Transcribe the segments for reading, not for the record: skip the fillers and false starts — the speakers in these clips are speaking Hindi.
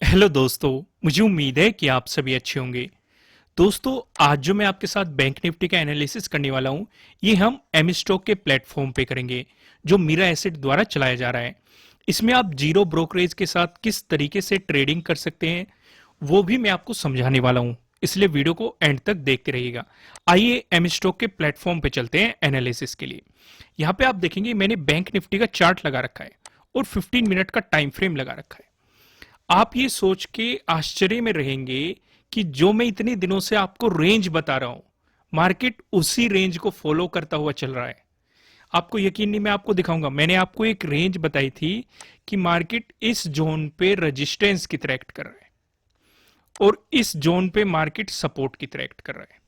हेलो दोस्तों। मुझे उम्मीद है कि आप सभी अच्छे होंगे। दोस्तों, आज जो मैं आपके साथ बैंक निफ्टी का एनालिसिस करने वाला हूं, ये हम एम स्टॉक के प्लेटफॉर्म पे करेंगे, जो मीरा एसेट द्वारा चलाया जा रहा है। इसमें आप जीरो ब्रोकरेज के साथ किस तरीके से ट्रेडिंग कर सकते हैं, वो भी मैं आपको समझाने वाला हूं। इसलिए वीडियो को एंड तक देखते रहिएगा। आइए एम स्टॉक के प्लेटफॉर्म पे चलते हैं एनालिसिस के लिए। यहाँ पे आप देखेंगे मैंने बैंक निफ्टी का चार्ट लगा रखा है और 15 मिनट का टाइम फ्रेम लगा रखा है। आप ये सोच के आश्चर्य में रहेंगे कि जो मैं इतने दिनों से आपको रेंज बता रहा हूं, मार्केट उसी रेंज को फॉलो करता हुआ चल रहा है। आपको यकीन नहीं, मैं आपको दिखाऊंगा। मैंने आपको एक रेंज बताई थी कि मार्केट इस जोन पे रेजिस्टेंस की तरह एक्ट कर रहा है और इस जोन पे मार्केट सपोर्ट की तरह एक्ट कर रहा है।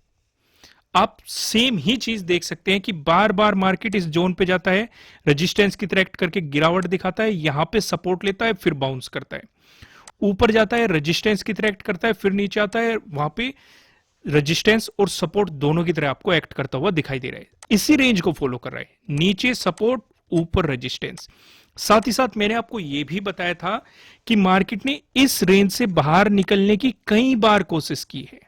आप सेम ही चीज देख सकते हैं कि बार बार मार्केट इस जोन पे जाता है, रेजिस्टेंस की तरह एक्ट करके गिरावट दिखाता है, यहां पे सपोर्ट लेता है, फिर बाउंस करता है, ऊपर जाता है, रेजिस्टेंस की तरह एक्ट करता है, फिर नीचे आता है, वहां पे रेजिस्टेंस और सपोर्ट दोनों की तरह आपको एक्ट करता हुआ दिखाई दे रहा है। इसी रेंज को फॉलो कर रहा है, नीचे सपोर्ट, ऊपर रेजिस्टेंस। साथ ही साथ मैंने आपको यह भी बताया था कि मार्केट ने इस रेंज से बाहर निकलने की कई बार कोशिश की है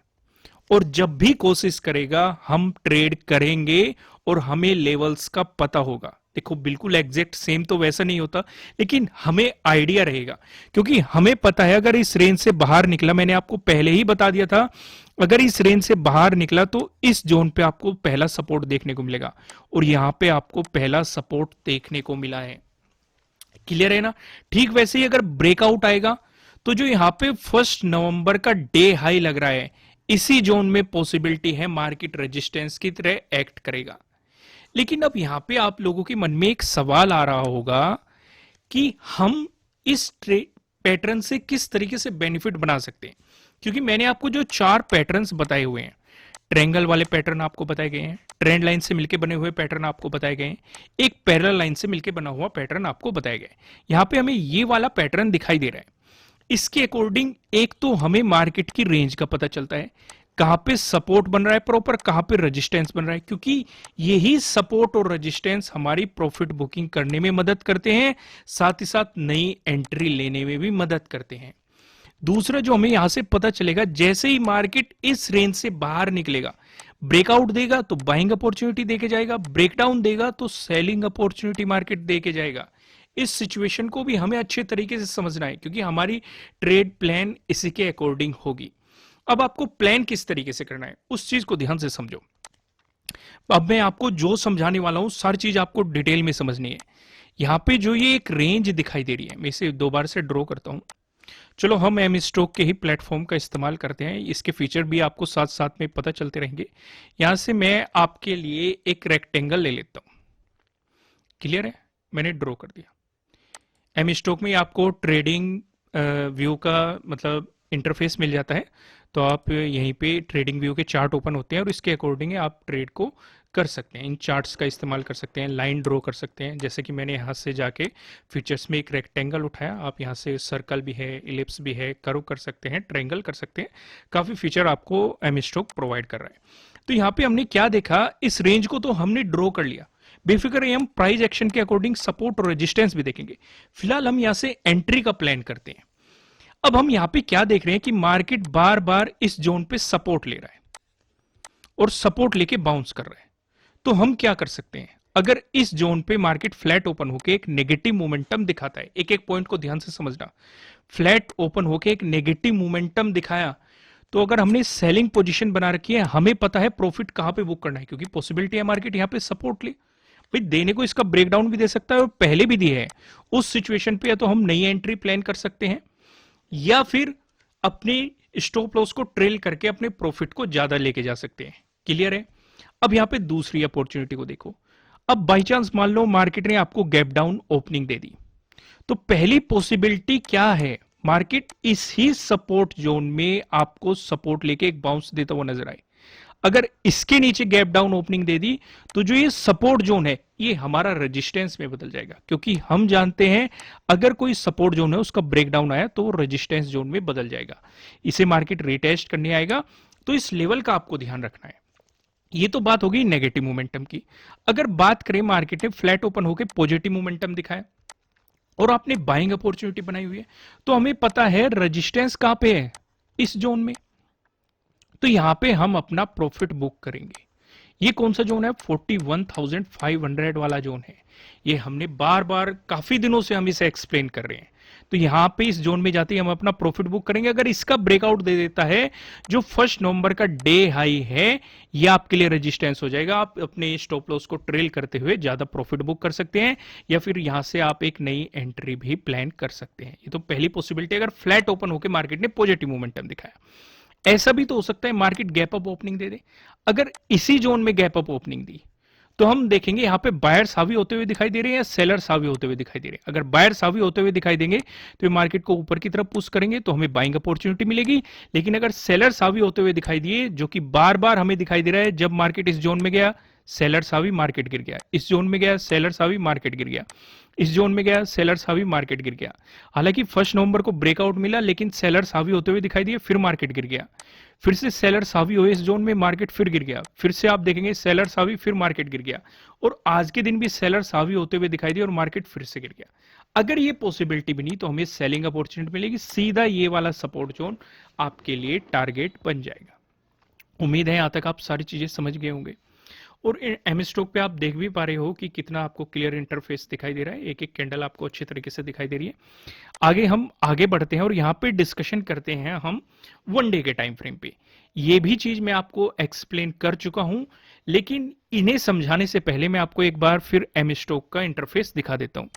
और जब भी कोशिश करेगा हम ट्रेड करेंगे और हमें लेवल्स का पता होगा। देखो, बिल्कुल एग्जैक्ट सेम तो वैसा नहीं होता, लेकिन हमें आइडिया रहेगा, क्योंकि हमें पता है अगर इस रेंज से बाहर निकला, मैंने आपको पहले ही बता दिया था, अगर इस रेंज से बाहर निकला तो इस जोन पे आपको पहला सपोर्ट देखने को मिलेगा और यहां पे आपको पहला सपोर्ट देखने को मिला है। क्लियर है ना? ठीक वैसे ही अगर ब्रेकआउट आएगा तो जो यहां पे 1 नवंबर का डे हाई लग रहा है, इसी जोन में पॉसिबिलिटी है मार्केट रेजिस्टेंस की तरह एक्ट करेगा। लेकिन अब यहां पे आप लोगों के मन में एक सवाल आ रहा होगा कि हम इस पैटर्न से किस तरीके से बेनिफिट बना सकते हैं, क्योंकि मैंने आपको जो 4 पैटर्न्स बताए हुए हैं, ट्रायंगल वाले पैटर्न आपको बताए गए हैं, ट्रेंड लाइन से मिलकर बने हुए पैटर्न आपको बताए गए हैं, एक पैरेलल लाइन से मिलकर बना हुआ पैटर्न आपको बताया गया है। यहां पे हमें ये वाला पैटर्न दिखाई दे रहा है। इसके अकॉर्डिंग एक तो हमें मार्केट की रेंज का पता चलता है, कहां पे सपोर्ट बन रहा है प्रॉपर, कहां पे रेजिस्टेंस बन रहा है, क्योंकि यही सपोर्ट और रेजिस्टेंस हमारी प्रॉफिट बुकिंग करने में मदद करते हैं, साथ ही साथ नई एंट्री लेने में भी मदद करते हैं। दूसरा जो हमें यहां से पता चलेगा, जैसे ही मार्केट इस रेंज से बाहर निकलेगा, ब्रेकआउट देगा तो बाइंग अपॉर्चुनिटी देके जाएगा, ब्रेकडाउन देगा तो सेलिंग अपॉर्चुनिटी मार्केट देके जाएगा। इस सिचुएशन को भी हमें अच्छे तरीके से समझना है, क्योंकि हमारी ट्रेड प्लान इसी के अकॉर्डिंग होगी। अब आपको प्लान किस तरीके से करना है, उस चीज को ध्यान से समझो। अब मैं आपको जो समझाने वाला हूं, सारी चीज आपको डिटेल में समझनी है। यहां पे जो ये एक रेंज दिखाई दे रही है, मैं इसे दोबारा से ड्रॉ करता हूं। चलो, हम एम स्टॉक के ही प्लेटफॉर्म का इस्तेमाल करते हैं, इसके फीचर भी आपको साथ साथ में पता चलते रहेंगे। यहां से मैं आपके लिए एक रेक्टेंगल ले लेता हूं। क्लियर है? मैंने ड्रॉ कर दिया। एम स्टॉक में आपको ट्रेडिंग व्यू का मतलब इंटरफेस मिल जाता है, तो आप यहीं पे ट्रेडिंग व्यू के चार्ट ओपन होते हैं और इसके अकॉर्डिंग आप ट्रेड को कर सकते हैं। इन चार्ट्स का इस्तेमाल कर सकते हैं, लाइन ड्रॉ कर सकते हैं, जैसे कि मैंने यहाँ से जाके फीचर्स में एक रेक्टेंगल उठाया, आप यहाँ से सर्कल भी है, इलिप्स भी है, कर्व कर सकते हैं, ट्रायंगल कर सकते हैं। काफ़ी फीचर आपको एम स्टॉक प्रोवाइड कर रहा है। तो यहाँ पे हमने क्या देखा, इस रेंज को तो हमने ड्रॉ कर लिया, बेफिक्र रहिए, हम प्राइस एक्शन के अकॉर्डिंग सपोर्ट और रेजिस्टेंस भी देखेंगे। फिलहाल हम यहां से एंट्री का प्लान करते हैं। अब हम यहां पे क्या देख रहे हैं कि मार्केट बार बार इस जोन पे सपोर्ट ले रहा है और सपोर्ट लेके बाउंस कर रहा है। तो हम क्या कर सकते हैं, अगर इस जोन पे मार्केट फ्लैट ओपन होके एक नेगेटिव मोमेंटम दिखाता है, एक एक पॉइंट को ध्यान से समझना, फ्लैट ओपन होके एक नेगेटिव मोमेंटम दिखाया, तो अगर हमने सेलिंग पोजीशन बना रखी है, हमें पता है प्रॉफिट कहां पे बुक करना है, क्योंकि पॉसिबिलिटी है मार्केट यहां पे सपोर्ट ले। भाई, देने को इसका ब्रेकडाउन भी दे सकता है और पहले भी दिए है। उस सिचुएशन पे या तो हम नई एंट्री प्लान कर सकते हैं या फिर अपने स्टॉप लॉस को ट्रेल करके अपने प्रॉफिट को ज्यादा लेके जा सकते हैं। क्लियर है? अब यहां पे दूसरी अपॉर्चुनिटी को देखो। अब बाई चांस मान लो मार्केट ने आपको गैप डाउन ओपनिंग दे दी, तो पहली पॉसिबिलिटी क्या है, मार्केट इसी सपोर्ट जोन में आपको सपोर्ट लेके एक बाउंस देता हुआ नजर आए। अगर इसके नीचे गैप डाउन ओपनिंग दे दी, तो जो ये सपोर्ट जोन है ये हमारा रेजिस्टेंस में बदल जाएगा, क्योंकि हम जानते हैं अगर कोई सपोर्ट जोन है उसका ब्रेकडाउन आया तो रेजिस्टेंस जोन में बदल जाएगा, इसे मार्केट रिटेस्ट करने आएगा। तो इस लेवल का आपको ध्यान रखना है। ये तो बात होगी नेगेटिव मोमेंटम की। अगर बात करें, मार्केट ने फ्लैट ओपन होकर पॉजिटिव मोमेंटम दिखाया, और आपने बाइंग अपॉर्चुनिटी बनाई हुई है, तो हमें पता है रेजिस्टेंस कहां पे है, इस जोन में। तो यहां पे हम अपना प्रॉफिट बुक करेंगे। ये कौन सा जोन है, 41,500 वाला जोन है। ये हमने बार बार काफी दिनों से हम इसे एक्सप्लेन कर रहे हैं। तो यहां पे इस जोन में जाते ही हम अपना प्रॉफिट बुक करेंगे। अगर इसका ब्रेकआउट दे देता है, जो 1 नवंबर का डे हाई है, ये आपके लिए रेजिस्टेंस हो जाएगा। आप अपने स्टॉप लॉस को ट्रेल करते हुए ज्यादा प्रॉफिट बुक कर सकते हैं, या फिर यहां से आप एक नई एंट्री भी प्लान कर सकते हैं। ये तो पहली पॉसिबिलिटी, अगर फ्लैट ओपन होकर मार्केट ने पॉजिटिव मोमेंटम दिखाया। ऐसा भी तो हो सकता है मार्केट गैप अप ओपनिंग दे दे। अगर इसी जोन में गैप अप ओपनिंग दी, तो हम देखेंगे यहां पे बायर्स हावी होते हुए दिखाई दे रहे हैं या सेलर्स हावी होते हुए दिखाई दे रहे हैं। अगर बायर्स हावी होते हुए दिखाई देंगे तो ये मार्केट को ऊपर की तरफ पुश करेंगे, तो हमें बाइंग अपॉर्चुनिटी मिलेगी। लेकिन अगर सेलर्स हावी होते हुए दिखाई दिए, जो कि बार बार हमें दिखाई दे रहा है, जब मार्केट इस जोन में गया सेलर्स हावी मार्केट गिर गया, इस जोन में गया सेलर्स हावी मार्केट गिर गया, इस जोन में गया सेलर्स हावी मार्केट गिर गया। हालांकि 1 नवंबर को ब्रेकआउट मिला, लेकिन सेलर्स हावी होते हुए दिखाई दिए, फिर मार्केट गिर गया। फिर से सेलर्स हावी हुए इस जोन में, मार्केट फिर गिर गया। फिर से आप देखेंगे सेलर्स हावी, फिर मार्केट गिर गया। और आज के दिन भी सेलर्स हावी होते हुए दिखाई दिए और मार्केट फिर से गिर गया। अगर ये पॉसिबिलिटी बनी तो हमें सेलिंग अपॉर्चुनिटी मिलेगी। सीधा ये वाला सपोर्ट जोन आपके लिए टारगेट बन जाएगा। उम्मीद है यहां तक आप सारी चीजें समझ गए होंगे। और एम स्टॉक पे आप देख भी पा रहे हो कि कितना आपको क्लियर इंटरफेस दिखाई दे रहा है, एक एक कैंडल आपको अच्छे तरीके से दिखाई दे रही है। आगे हम आगे बढ़ते हैं और यहाँ पे डिस्कशन करते हैं हम 1 डे के टाइम फ्रेम पे। ये भी चीज मैं आपको एक्सप्लेन कर चुका हूं, लेकिन इन्हें समझाने से पहले मैं आपको एक बार फिर एम स्टॉक का इंटरफेस दिखा देता हूं।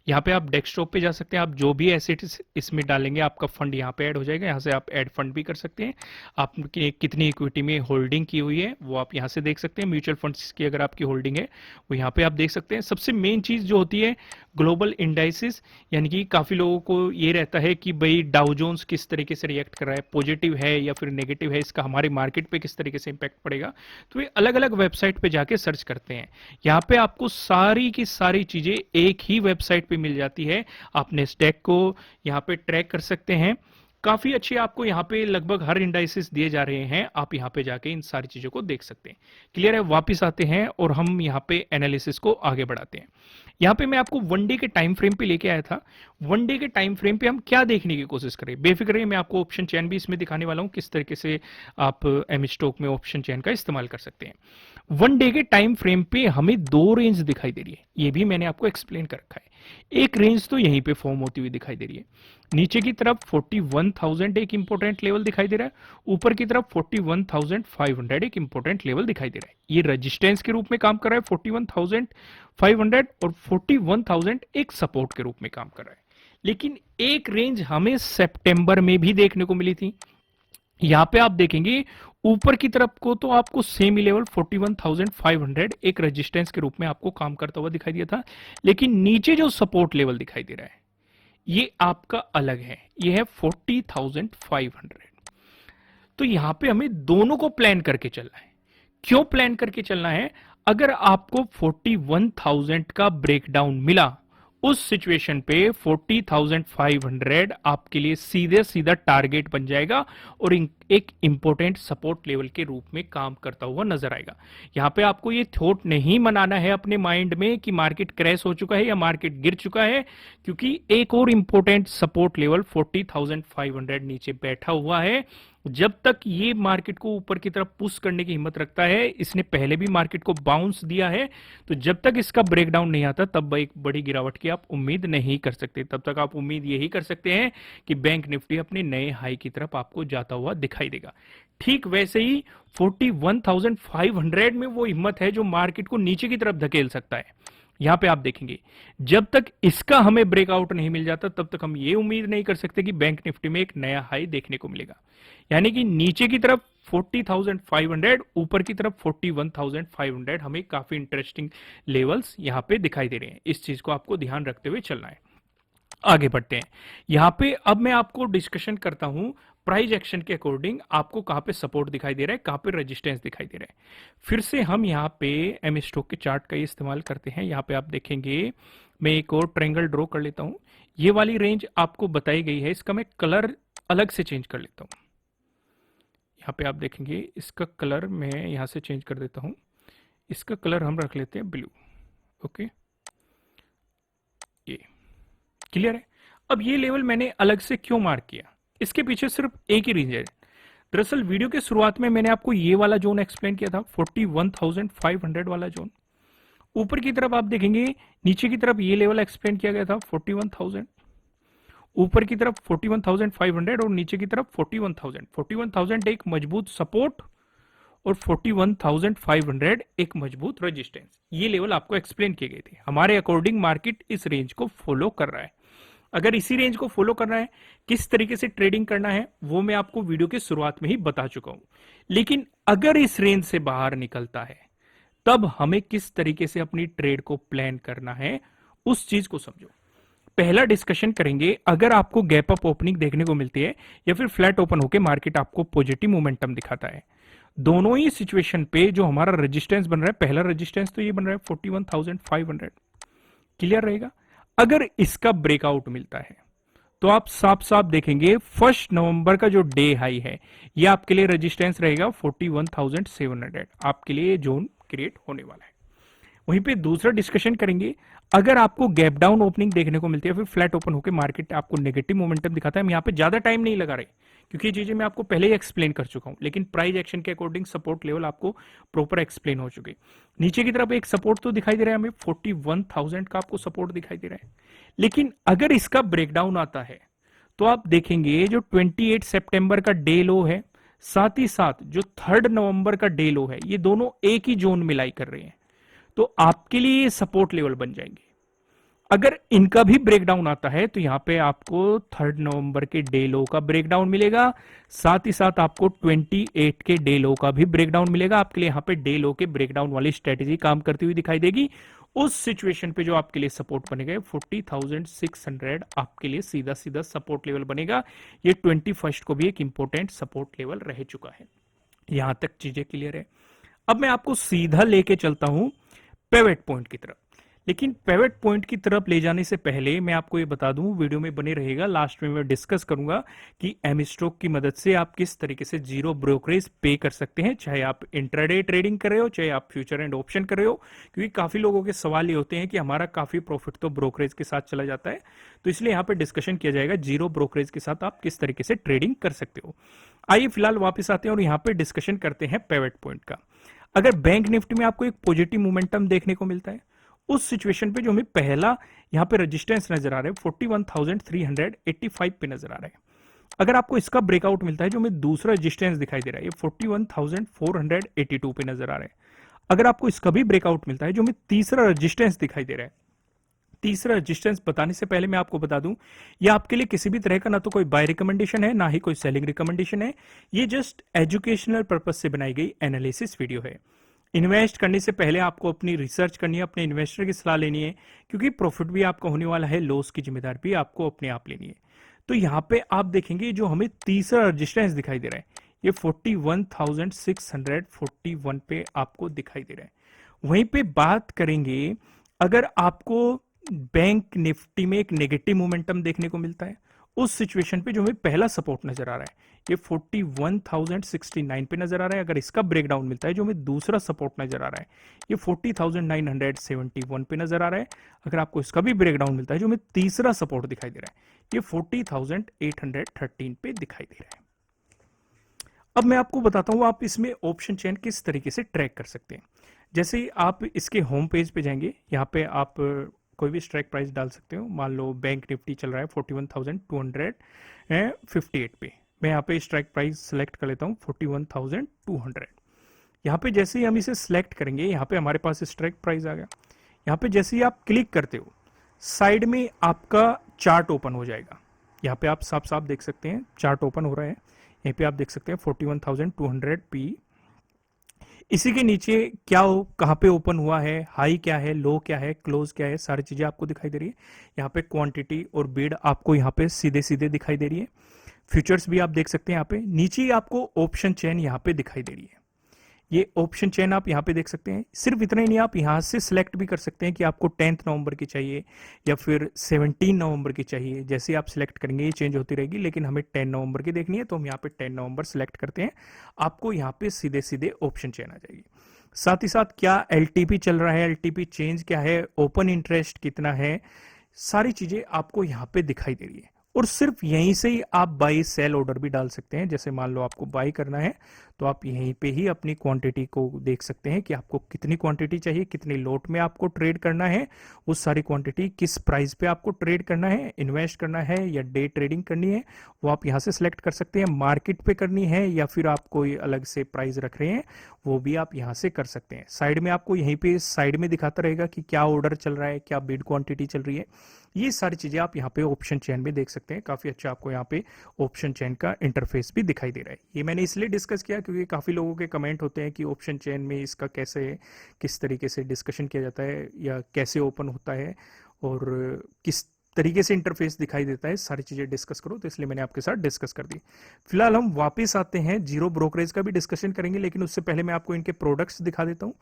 यहाँ पे आप डेस्कटॉप पे जा सकते हैं, आप जो भी एसेट्स इसमें डालेंगे आपका फंड यहाँ पे ऐड हो जाएगा। यहाँ से आप ऐड फंड भी कर सकते हैं। आप कितनी इक्विटी में होल्डिंग की हुई है वो आप यहाँ से देख सकते हैं। म्यूचुअल फंड्स की अगर आपकी होल्डिंग है वो यहाँ पे आप देख सकते हैं। सबसे मेन चीज जो होती है ग्लोबल इंडाइसिस, यानी कि काफी लोगों को ये रहता है कि भाई डाउ जोन्स किस तरीके से रिएक्ट कर रहा है, पॉजिटिव है या फिर नेगेटिव है, इसका हमारे मार्केट पे किस तरीके से इंपैक्ट पड़ेगा। तो ये अलग अलग वेबसाइट पे जाके सर्च करते हैं। यहाँ पे आपको सारी की सारी चीजें एक ही वेबसाइट पे मिल जाती है। आप नेस्डैक को यहाँ पे ट्रैक कर सकते हैं। काफी अच्छे आपको यहाँ पे लगभग हर इंडाइसिस दिए जा रहे हैं, आप यहाँ पे जाके इन सारी चीजों को देख सकते हैं। क्लियर है, वापिस आते हैं और हम यहाँ पे एनालिसिस को आगे बढ़ाते हैं। यहाँ पे मैं आपको 1 डे के टाइम फ्रेम पे लेके आया था। 1 डे के टाइम फ्रेम पे हम क्या देखने की कोशिश करें, बेफिक्र रहिए, मैं आपको ऑप्शन चेन भी इसमें दिखाने वाला हूं, किस तरीके से आप एम स्टॉक में ऑप्शन चेन का इस्तेमाल कर सकते हैं। 1 डे के टाइम फ्रेम पे हमें दो रेंज दिखाई दे रही है, ये भी मैंने आपको एक्सप्लेन कर रखा है। एक रेंज तो यहीं पे फॉर्म होती हुई दिखाई दे रही है, नीचे की तरफ 41,000 एक इंपॉर्टेंट लेवल दिखाई दे रहा है, ऊपर की तरफ 41,500 एक इंपॉर्टेंट लेवल दिखाई दे रहा है। ये रेजिस्टेंस के रूप में काम कर रहा है 41,500, और 41,000 एक सपोर्ट के रूप में काम कर रहा है। लेकिन एक रेंज हमें सितंबर में भी देखने को मिली थी। यहां पे आप देखेंगे ऊपर की तरफ को तो आपको सेम ही लेवल 41,500 एक रेजिस्टेंस के रूप में आपको काम करता हुआ दिखाई दिया था। लेकिन नीचे जो सपोर्ट लेवल दिखाई दे रहा है ये आपका अलग है, ये है 40,500। तो यहां पे हमें दोनों को प्लान करके चलना है। क्यों प्लान करके चलना है, अगर आपको 41,000 का ब्रेकडाउन मिला, उस सिचुएशन पे 40,500 आपके लिए सीधे सीधा टारगेट बन जाएगा और एक इंपॉर्टेंट सपोर्ट लेवल के रूप में काम करता हुआ नजर आएगा। यहां पे आपको ये थॉट नहीं मनाना है अपने माइंड में कि मार्केट क्रैश हो चुका है या मार्केट गिर चुका है, क्योंकि एक और इंपॉर्टेंट सपोर्ट लेवल 40,500 नीचे बैठा हुआ है। जब तक ये मार्केट को ऊपर की तरफ पुश करने की हिम्मत रखता है, इसने पहले भी मार्केट को बाउंस दिया है, तो जब तक इसका ब्रेकडाउन नहीं आता तब एक बड़ी गिरावट की आप उम्मीद नहीं कर सकते। तब तक आप उम्मीद यही कर सकते हैं कि बैंक निफ्टी अपने नए हाई की तरफ आपको जाता हुआ दिखाई देगा। ठीक वैसे ही 41,500 में वो हिम्मत है जो मार्केट को नीचे की तरफ धकेल सकता है। यहां पे आप देखेंगे जब तक इसका हमें ब्रेकआउट नहीं मिल जाता तब तक हम ये उम्मीद नहीं कर सकते कि बैंक निफ्टी में एक नया हाई देखने को मिलेगा। यानी कि नीचे की तरफ 40,500, ऊपर की तरफ 41,500 हमें काफी इंटरेस्टिंग लेवल्स यहां पे दिखाई दे रहे हैं। इस चीज को आपको ध्यान रखते हुए चलना है। आगे बढ़ते हैं। यहां पे अब मैं आपको डिस्कशन करता हूं प्राइस एक्शन के अकॉर्डिंग आपको कहां पे सपोर्ट दिखाई दे रहा है, कहां पे रेजिस्टेंस दिखाई दे रहा है। फिर से हम यहां पे एम स्टॉक के चार्ट का इस्तेमाल करते हैं। यहां पे आप देखेंगे मैं एक और ट्रायंगल ड्रॉ कर लेता हूं। ये वाली रेंज आपको बताई गई है, इसका मैं कलर अलग से चेंज कर लेता हूं। यहाँ पे आप देखेंगे इसका कलर मैं यहां से चेंज कर देता हूं। इसका कलर हम रख लेते हैं ब्लू। ओके, ये क्लियर है? अब ये लेवल मैंने अलग से क्यों मार्क किया, इसके पीछे सिर्फ एक ही रीजन है। दरअसल वीडियो के शुरुआत में मैंने आपको ये वाला जोन एक्सप्लेन किया था, 41,500 वाला जोन। ऊपर की तरफ आप देखेंगे, नीचे की तरफ ये लेवल एक्सप्लेन किया गया था 41,000, ऊपर की तरफ 41,500 और नीचे की तरफ 41,000। 41,000 एक मजबूत सपोर्ट और 41,500 एक मजबूत रेजिस्टेंस। ये लेवल आपको एक्सप्लेन किए गए थे। हमारे अकॉर्डिंग मार्केट इस रेंज को फॉलो कर रहा है। अगर इसी रेंज को फॉलो करना है, किस तरीके से ट्रेडिंग करना है वो मैं आपको वीडियो के शुरुआत में ही बता चुका हूं। लेकिन अगर इस रेंज से बाहर निकलता है, तब हमें किस तरीके से अपनी ट्रेड को प्लान करना है, उस चीज को समझो। पहला डिस्कशन करेंगे, अगर आपको गैप अप ओपनिंग देखने को मिलती है या फिर फ्लैट ओपन होकर मार्केट आपको पॉजिटिव मोमेंटम दिखाता है, दोनों ही सिचुएशन पे जो हमारा रेजिस्टेंस बन रहा है, पहला रेजिस्टेंस तो ये बन रहा है 41,500, क्लियर रहेगा। अगर इसका ब्रेकआउट मिलता है तो आप साफ साफ देखेंगे 1 नवंबर का जो डे हाई है, ये आपके लिए रेजिस्टेंस रहेगा 41,700, आपके लिए जोन क्रिएट होने वाला है। वहीं पे दूसरा डिस्कशन करेंगे, अगर आपको गैप डाउन ओपनिंग देखने को मिलती है, फिर फ्लैट ओपन होकर मार्केट आपको नेगेटिव मोमेंटम दिखाता है। हम यहाँ पे ज्यादा टाइम नहीं लगा रहे, क्योंकि ये चीजें मैं आपको पहले ही एक्सप्लेन कर चुका हूं, लेकिन प्राइस एक्शन के अकॉर्डिंग सपोर्ट लेवल आपको प्रॉपर एक्सप्लेन हो चुके। नीचे की तरफ एक सपोर्ट तो दिखाई दे रहा है हमें, 41,000 का आपको सपोर्ट दिखाई दे रहा है। लेकिन अगर इसका ब्रेकडाउन आता है तो आप देखेंगे जो 28 सितंबर का डे लो है, साथ ही साथ जो 3 नवंबर का डे लो है, ये दोनों एक ही जोन में लाई कर रहे हैं, तो आपके लिए ये सपोर्ट लेवल बन जाएंगे। अगर इनका भी ब्रेकडाउन आता है तो यहां पे आपको 3 नवंबर के डे लो का ब्रेकडाउन मिलेगा, साथ ही साथ आपको 28 के डे लो का भी ब्रेकडाउन मिलेगा। आपके लिए यहां पे डे लो के ब्रेकडाउन वाली स्ट्रेटेजी काम करती हुई दिखाई देगी। उस सिचुएशन पे जो आपके लिए सपोर्ट बनेगा 40,600 आपके लिए सीधा सीधा सपोर्ट लेवल बनेगा। ये 21 को भी एक इंपॉर्टेंट सपोर्ट लेवल रह चुका है। यहां तक चीजें क्लियर है। अब मैं आपको सीधा लेके चलता हूं पिवट पॉइंट की तरफ। लेकिन पिवट पॉइंट की तरफ ले जाने से पहले मैं आपको ये बता दूं, वीडियो में बने रहेगा, लास्ट में मैं डिस्कस करूंगा कि एमस्टॉक की मदद से आप किस तरीके से जीरो ब्रोकरेज पे कर सकते हैं, चाहे आप इंट्राडे ट्रेडिंग कर रहे हो, चाहे आप फ्यूचर एंड ऑप्शन कर रहे हो। क्योंकि काफी लोगों के सवाल ये होते हैं कि हमारा काफी प्रॉफिट तो ब्रोकरेज के साथ चला जाता है, तो इसलिए यहाँ पे डिस्कशन किया जाएगा जीरो ब्रोकरेज के साथ आप किस तरीके से ट्रेडिंग कर सकते हो। आइए फिलहाल वापस आते हैं और यहाँ पे डिस्कशन करते हैं पिवट पॉइंट का। अगर बैंक निफ्टी में आपको एक पॉजिटिव मोमेंटम देखने को मिलता है, उस सिचुएशन पे जो हमें पहला यहां पे रेजिस्टेंस नजर आ रहा है 41,385 पे नजर आ रहा है। अगर आपको इसका ब्रेकआउट मिलता है, जो हमें दूसरा रेजिस्टेंस दिखाई दे रहा है, ये 41,482 पे नजर आ रहा है। अगर आपको इसका भी ब्रेकआउट मिलता है, जो हमें तीसरा रेजिस्टेंस दिखाई दे रहा है, तीसरा रेजिस्टेंस बताने से पहले मैं आपको बता दूं, ये आपके लिए किसी भी तरह का ना तो कोई बाय रिकमेंडेशन है, ना ही कोई सेलिंग रिकमेंडेशन है। ये जस्ट एजुकेशनल पर्पज से बनाई गई एनालिसिस वीडियो है। इन्वेस्ट करने से पहले आपको अपनी रिसर्च करनी है, अपने इन्वेस्टर की सलाह लेनी है, क्योंकि प्रॉफिट भी आपका होने वाला है, लॉस की जिम्मेदारी भी आपको अपने आप लेनी है। तो यहाँ पे आप देखेंगे जो हमें तीसरा रेजिस्टेंस दिखाई दे रहा है, ये 41,641 पे आपको दिखाई दे रहा है। वहीं पे बात करेंगे, अगर आपको बैंक निफ्टी में एक नेगेटिव मोमेंटम देखने को मिलता है, उस सिचुएशन पे जो हमें पहला सपोर्ट नजर आ रहा है, ये 41,069 पे नजर आ रहा है। अगर इसका ब्रेकडाउन मिलता है, जो हमें दूसरा सपोर्ट नजर आ रहा है, ये 40,971 पे नजर आ रहा है। अगर आपको इसका भी ब्रेकडाउन मिलता है, जो हमें तीसरा सपोर्ट दिखाई दे रहा है, ये 40,813 पे दिखाई दे रहा है। अब मैं आपको बताता हूं आप इसमें ऑप्शन चेन किस तरीके से ट्रैक कर सकते हैं। जैसे ही आप इसके होम पेज पे जाएंगे, यहाँ पे आप कोई भी स्ट्राइक प्राइस डाल सकते हो। मान लो बैंक निफ्टी चल रहा है 41,258 पे, मैं यहाँ पे स्ट्राइक प्राइस सेलेक्ट कर लेता हूँ 41,200। यहाँ पे जैसे ही हम इसे सिलेक्ट करेंगे, यहाँ पे हमारे पास स्ट्राइक प्राइस आ गया। यहाँ पे जैसे ही आप क्लिक करते हो, साइड में आपका चार्ट ओपन हो जाएगा। यहाँ पे आप साफ साफ देख सकते हैं चार्ट ओपन हो रहा है। यहाँ पे आप देख सकते हैं 41,200 पी। इसी के नीचे क्या हो, कहाँ पे ओपन हुआ है, हाई क्या है, लो क्या है, क्लोज क्या है, सारी चीजें आपको दिखाई दे रही है। यहाँ पे क्वांटिटी और बिड आपको यहाँ पे सीधे सीधे दिखाई दे रही है। फ्यूचर्स भी आप देख सकते हैं। यहाँ पे नीचे आपको ऑप्शन चेन यहाँ पे दिखाई दे रही है। ये ऑप्शन चेन आप यहाँ पे देख सकते हैं। सिर्फ इतना ही नहीं, आप यहाँ से सिलेक्ट भी कर सकते हैं कि आपको 10 नवंबर की चाहिए या फिर 17 नवंबर की चाहिए। जैसे ही आप सिलेक्ट करेंगे ये चेंज होती रहेगी, लेकिन हमें 10 नवंबर की देखनी है, तो हम यहाँ पे 10 नवंबर सिलेक्ट करते हैं। आपको यहाँ पे सीधे सीधे ऑप्शन चेन आ जाएगी। साथ ही साथ क्या एलटीपी चल रहा है, एलटीपी चेंज क्या है, ओपन इंटरेस्ट कितना है, सारी चीजें आपको यहाँ पे दिखाई दे रही है। और सिर्फ यहीं से ही आप बाई सेल ऑर्डर भी डाल सकते हैं। जैसे मान लो आपको बाई करना है तो आप यहीं पे ही अपनी क्वांटिटी को देख सकते हैं कि आपको कितनी क्वांटिटी चाहिए, कितनी लोट में आपको ट्रेड करना है, वो सारी क्वांटिटी किस प्राइस पे आपको ट्रेड करना है, इन्वेस्ट करना है या डे ट्रेडिंग करनी है, वो आप यहाँ से सिलेक्ट कर सकते हैं। मार्केट पे करनी है या फिर आप कोई अलग से प्राइस रख रहे हैं, वो भी आप यहाँ से कर सकते हैं। साइड में आपको यहीं पे साइड में दिखाता रहेगा कि क्या ऑर्डर चल रहा है, क्या बिड क्वांटिटी चल रही है। ये सारी चीजें आप यहाँ पे ऑप्शन चेन में देख सकते हैं। काफी अच्छा आपको यहाँ पे ऑप्शन चेन का इंटरफेस भी दिखाई दे रहा है। ये मैंने इसलिए डिस्कस किया क्योंकि काफी लोगों के कमेंट होते हैं कि ऑप्शन चेन में इसका कैसे, किस तरीके से डिस्कशन किया जाता है या कैसे ओपन होता है और किस तरीके से इंटरफेस दिखाई देता है, सारी चीजें डिस्कस करो, तो इसलिए मैंने आपके साथ डिस्कस कर दी। फिलहाल हम वापस आते हैं, जीरो ब्रोकरेज का भी डिस्कशन करेंगे, लेकिन उससे पहले मैं आपको इनके प्रोडक्ट्स दिखा देता हूँ।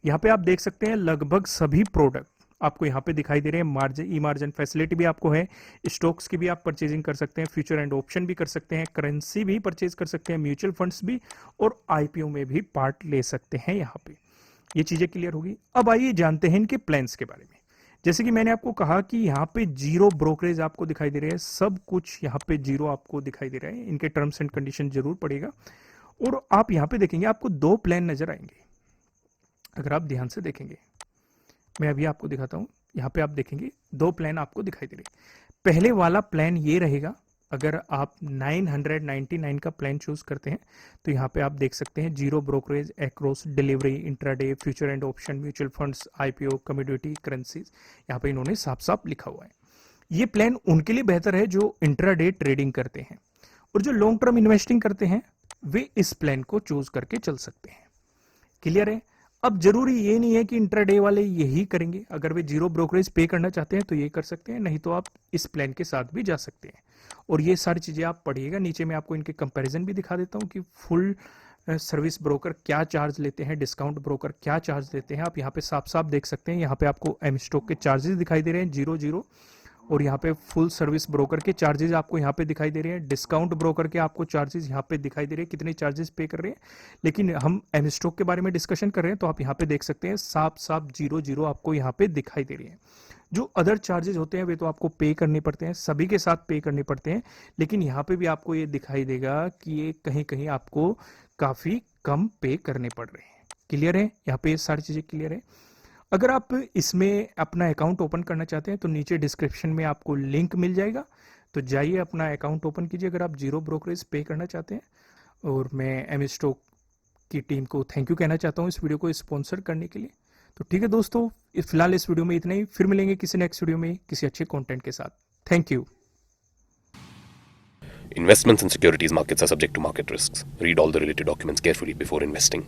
यहाँ पे आप देख सकते हैं लगभग सभी प्रोडक्ट आपको यहाँ पे दिखाई दे रहे हैं। मार्जिन, ई मार्जिन फैसिलिटी भी आपको है, स्टॉक्स की भी आप परचेजिंग कर सकते हैं, फ्यूचर एंड ऑप्शन भी कर सकते हैं, करेंसी भी परचेज कर सकते हैं, म्यूचुअल फंड्स भी, और आईपीओ में भी पार्ट ले सकते हैं। यहाँ पे ये चीजें क्लियर होगी। अब आइए जानते हैं इनके प्लान्स के बारे में। जैसे कि मैंने आपको कहा कि यहाँ पे जीरो ब्रोकरेज आपको दिखाई दे रहे हैं, सब कुछ यहाँ पे जीरो आपको दिखाई दे रहा है। इनके टर्म्स एंड कंडीशन जरूर पड़ेगा। और आप यहाँ पे देखेंगे आपको दो प्लान नजर आएंगे, अगर आप ध्यान से देखेंगे। मैं अभी आपको दिखाता हूँ। यहाँ पे आप देखेंगे दो प्लान आपको दिखाई दे रहे हैं। पहले वाला प्लान ये रहेगा, अगर आप 999 का प्लान चूज करते हैं तो यहाँ पे आप देख सकते हैं zero brokerage across delivery, intraday, future and option, mutual funds, IPO, commodity, currencies, यहाँ पे इन्होंने साफ साफ लिखा हुआ है। ये प्लान उनके लिए बेहतर है जो इंट्राडे ट्रेडिंग करते हैं, और जो लॉन्ग टर्म इन्वेस्टिंग करते हैं वे इस प्लान को चूज करके चल सकते हैं। क्लियर है? अब जरूरी ये नहीं है कि इंट्राडे वाले यही करेंगे। अगर वे जीरो ब्रोकरेज पे करना चाहते हैं तो ये कर सकते हैं, नहीं तो आप इस प्लान के साथ भी जा सकते हैं। और ये सारी चीजें आप पढ़िएगा। नीचे मैं आपको इनके कंपैरिजन भी दिखा देता हूँ कि फुल सर्विस ब्रोकर क्या चार्ज लेते हैं, डिस्काउंट ब्रोकर क्या चार्ज लेते हैं। आप यहाँ पे साफ साफ देख सकते हैं। यहाँ पे आपको एम स्टॉक के चार्जेस दिखाई दे रहे हैं 00, और यहाँ पे फुल सर्विस ब्रोकर के चार्जेस आपको यहाँ पे दिखाई दे रहे हैं। डिस्काउंट ब्रोकर के आपको चार्जेस यहाँ पे दिखाई दे रहे हैं, कितने चार्जेस पे कर रहे हैं। लेकिन हम एम स्टॉक के बारे में डिस्कशन कर रहे हैं तो आप यहाँ पे देख सकते हैं साफ साफ 00 आपको यहाँ पे दिखाई दे रही है। जो अदर चार्जेस होते हैं वे तो आपको पे करने पड़ते हैं, सभी के साथ पे करने पड़ते हैं, लेकिन यहाँ पे भी आपको ये दिखाई देगा कि ये कहीं कहीं आपको काफी कम पे करने पड़ रहे हैं। क्लियर है? यहाँ पे सारी चीजें क्लियर है। अगर आप इसमें अपना अकाउंट ओपन करना चाहते हैं तो नीचे डिस्क्रिप्शन में आपको लिंक मिल जाएगा, तो जाइए अपना अकाउंट ओपन कीजिए अगर आप जीरो ब्रोकरेज पे करना चाहते हैं। और मैं एम स्टॉक की टीम को थैंक यू कहना चाहता हूँ इस वीडियो को स्पॉन्सर करने के लिए। तो ठीक है दोस्तों, फिलहाल इस वीडियो में इतना ही। फिर मिलेंगे किसी नेक्स्ट वीडियो में किसी अच्छे कंटेंट के साथ। Thank you. Investments in securities markets are subject to market risks. Read all the related documents carefully before investing.